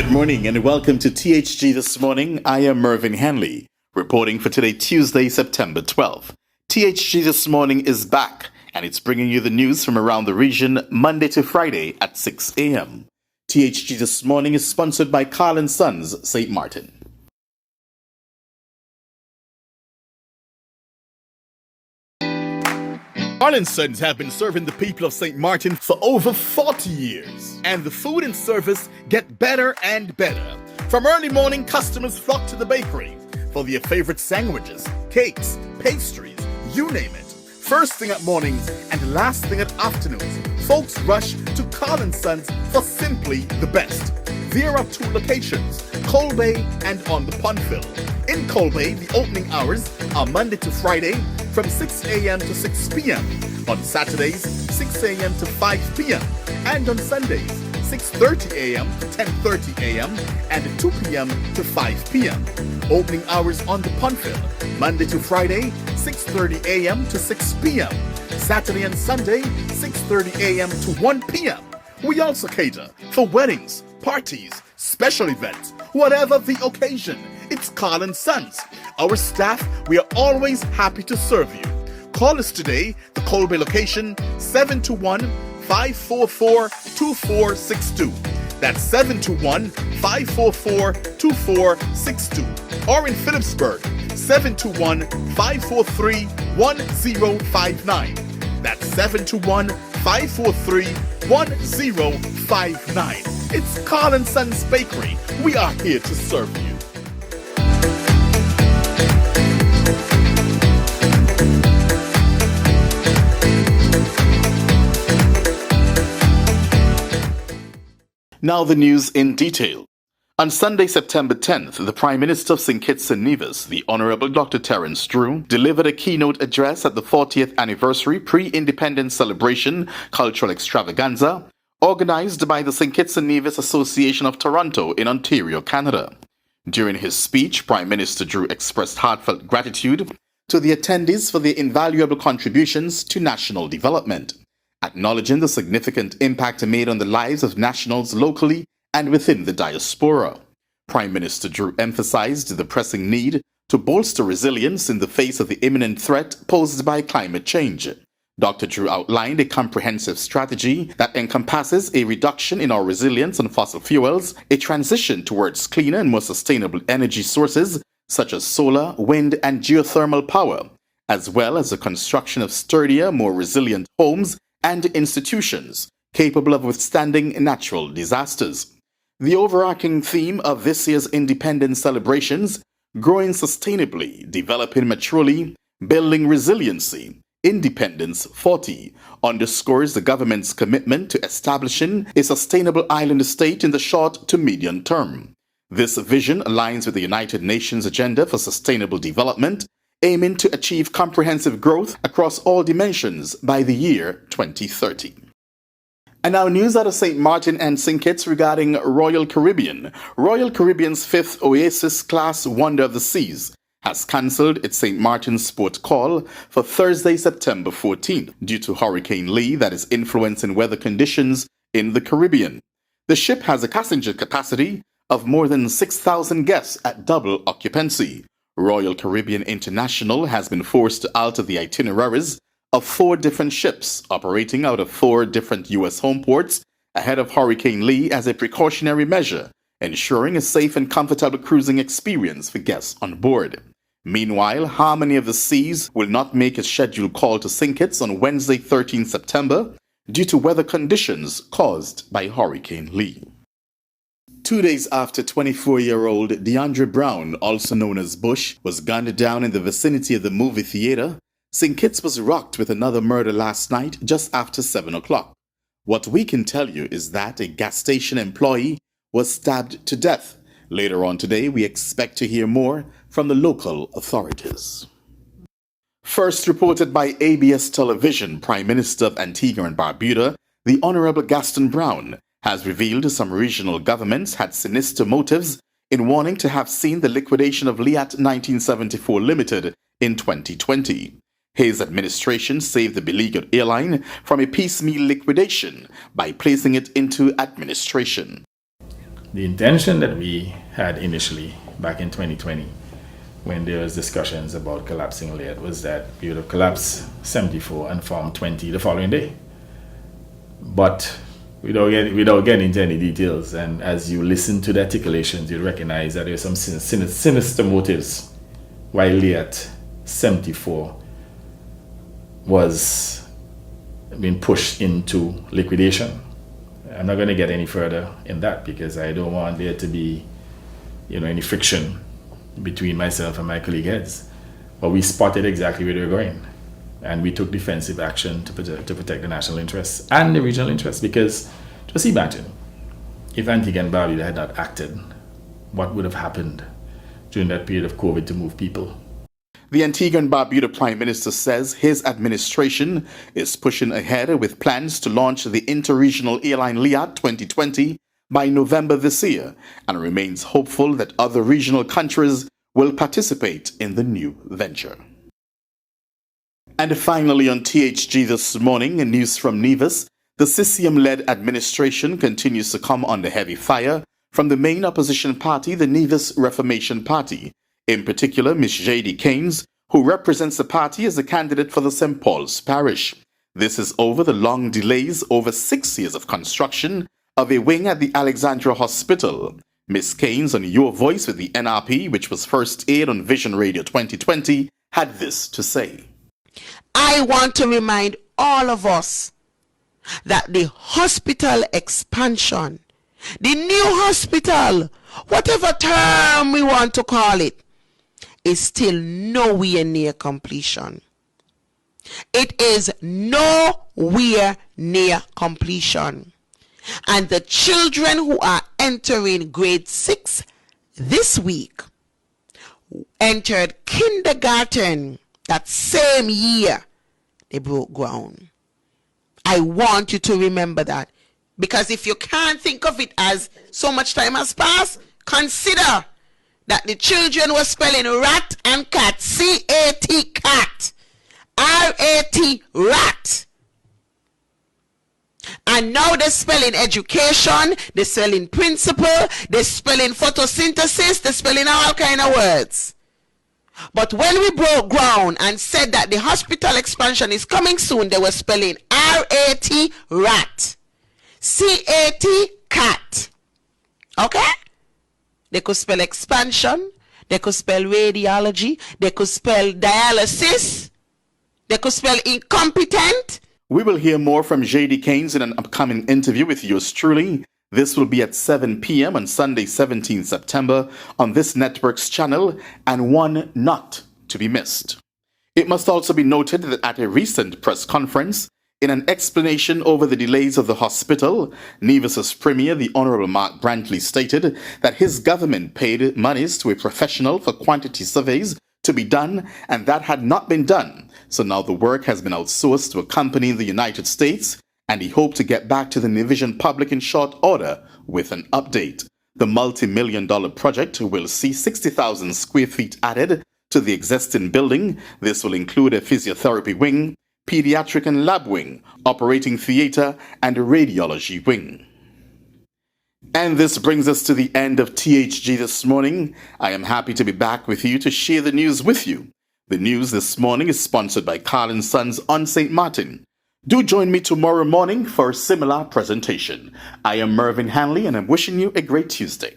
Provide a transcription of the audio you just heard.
Good morning and welcome to THG This Morning. I am Mervyn Hanley, reporting for today, Tuesday, September 12th. THG This Morning is back, and it's bringing you the news from around the region Monday to Friday at 6 a.m. THG This Morning is sponsored by Carl & Sons, St. Martin. Carl & Sons have been serving the people of St. Martin for over 40 years, and the food and service get better and better. From early morning, customers flock to the bakery for their favorite sandwiches, cakes, pastries, you name it. First thing at mornings and last thing at afternoons, folks rush to Carl & Sons for simply the best. There are two locations, Coal Bay and on the Pondville. In Coal Bay, the opening hours are Monday to Friday from 6 a.m. to 6 p.m. On Saturdays, 6 a.m. to 5 p.m. And on Sundays, 6:30 a.m. to 10:30 a.m. and 2 p.m. to 5 p.m. Opening hours on the Pondville, Monday to Friday, 6:30 a.m. to 6 p.m. Saturday and Sunday, 6:30 a.m. to 1 p.m. We also cater for weddings, parties, special events, whatever the occasion. It's Carl & Sons. Our staff, we are always happy to serve you. Call us today, the Coal Bay location, 721-544-2462. That's 721-544-2462. Or in Phillipsburg, 721-543-1059. That's 721-543-1059. It's Carl & Sons Bakery. We are here to serve you. Now the news in detail. On Sunday, September 10th, the Prime Minister of St. Kitts and Nevis, the Honourable Dr. Terence Drew, delivered a keynote address at the 40th anniversary pre-independence celebration cultural extravaganza organised by the St. Kitts and Nevis Association of Toronto in Ontario, Canada. During his speech, Prime Minister Drew expressed heartfelt gratitude to the attendees for their invaluable contributions to national development, acknowledging the significant impact made on the lives of nationals locally and within the diaspora. Prime Minister Drew emphasized the pressing need to bolster resilience in the face of the imminent threat posed by climate change. Dr. Drew outlined a comprehensive strategy that encompasses a reduction in our reliance on fossil fuels, a transition towards cleaner and more sustainable energy sources such as solar, wind, and geothermal power, as well as the construction of sturdier, more resilient homes and institutions capable of withstanding natural disasters. The overarching theme of this year's independence celebrations, growing sustainably, developing maturely, building resiliency, Independence 40, underscores the government's commitment to establishing a sustainable island state in the short to medium term. This vision aligns with the United Nations Agenda for Sustainable Development, aiming to achieve comprehensive growth across all dimensions by the year 2030. And now news out of St. Martin and St. Kitts regarding Royal Caribbean. Royal Caribbean's fifth Oasis-class Wonder of the Seas has cancelled its St. Martin's port call for Thursday, September 14th, due to Hurricane Lee that is influencing weather conditions in the Caribbean. The ship has a passenger capacity of more than 6,000 guests at double occupancy. Royal Caribbean International has been forced to alter the itineraries of 4 different ships operating out of 4 different U.S. home ports ahead of Hurricane Lee as a precautionary measure, ensuring a safe and comfortable cruising experience for guests on board. Meanwhile, Harmony of the Seas will not make a scheduled call to St. Kitts on Wednesday, 13 September, due to weather conditions caused by Hurricane Lee. 2 days after 24-year-old DeAndre Brown, also known as Bush, was gunned down in the vicinity of the movie theater, St. Kitts was rocked with another murder last night just after 7 o'clock. What we can tell you is that a gas station employee was stabbed to death. Later on today, we expect to hear more from the local authorities. First reported by ABS Television, Prime Minister of Antigua and Barbuda, the Honourable Gaston Browne, has revealed some regional governments had sinister motives in wanting to have seen the liquidation of LIAT 1974 Limited in 2020. His administration saved the beleaguered airline from a piecemeal liquidation by placing it into administration. The intention that we had initially back in 2020, when there was discussions about collapsing LIAT, was that we would have collapsed 74 and formed 20 the following day. But without getting into any details, and as you listen to the articulations, you recognize that there's some sinister motives why LIAT 74 was being pushed into liquidation. I'm not going to get any further in that because I don't want there to be, any friction between myself and my colleague heads. But we spotted exactly where they were going, and we took defensive action to protect the national interests and the regional interests. Because just imagine if Antigua and Barbuda had not acted, what would have happened during that period of COVID to move people? The Antigua and Barbuda Prime Minister says his administration is pushing ahead with plans to launch the interregional Airline LIAT 2020 by November this year, and remains hopeful that other regional countries will participate in the new venture. And finally on THG this morning, in news from Nevis, the CCM-led administration continues to come under heavy fire from the main opposition party, the Nevis Reformation Party. In particular, Ms. Jaedee Caines, who represents the party as a candidate for the St. Paul's Parish. This is over the long delays over 6 years of construction of a wing at the Alexandra Hospital. Ms. Caines, on Your Voice with the NRP, which was first aired on Vision Radio 2020, had this to say. I want to remind all of us that the hospital expansion, the new hospital, whatever term we want to call it, is still nowhere near completion. It is nowhere near completion. And the children who are entering grade 6 this week entered kindergarten that same year they broke ground. I want you to remember that, because if you can't think of it as so much time has passed, consider that the children were spelling rat and cat, C-A-T, cat, R-A-T, rat. And now they're spelling education, they're spelling principle, they're spelling photosynthesis, they're spelling all kind of words. But when we broke ground and said that the hospital expansion is coming soon, they were spelling R-A-T, rat, C-A-T, cat. Okay? They could spell expansion, they could spell radiology, they could spell dialysis, they could spell incompetent. We will hear more from Jaedee Caines in an upcoming interview with yours truly. This will be at 7 p.m. on Sunday, 17 September on this network's channel, and one not to be missed. It must also be noted that at a recent press conference, in an explanation over the delays of the hospital, Nevis's Premier, the Honourable Mark Brantley, stated that his government paid monies to a professional for quantity surveys to be done, and that had not been done. So now the work has been outsourced to a company in the United States, and he hoped to get back to the Nevision public in short order with an update. The multi-million-dollar project will see 60,000 square feet added to the existing building. This will include a physiotherapy wing, pediatric and lab wing, operating theater, and a radiology wing. And this brings us to the end of THG this morning. I am happy to be back with you to share the news with you. The news this morning is sponsored by Carl & Sons on St. Martin. Do join me tomorrow morning for a similar presentation. I am Mervyn Hanley, and I'm wishing you a great Tuesday.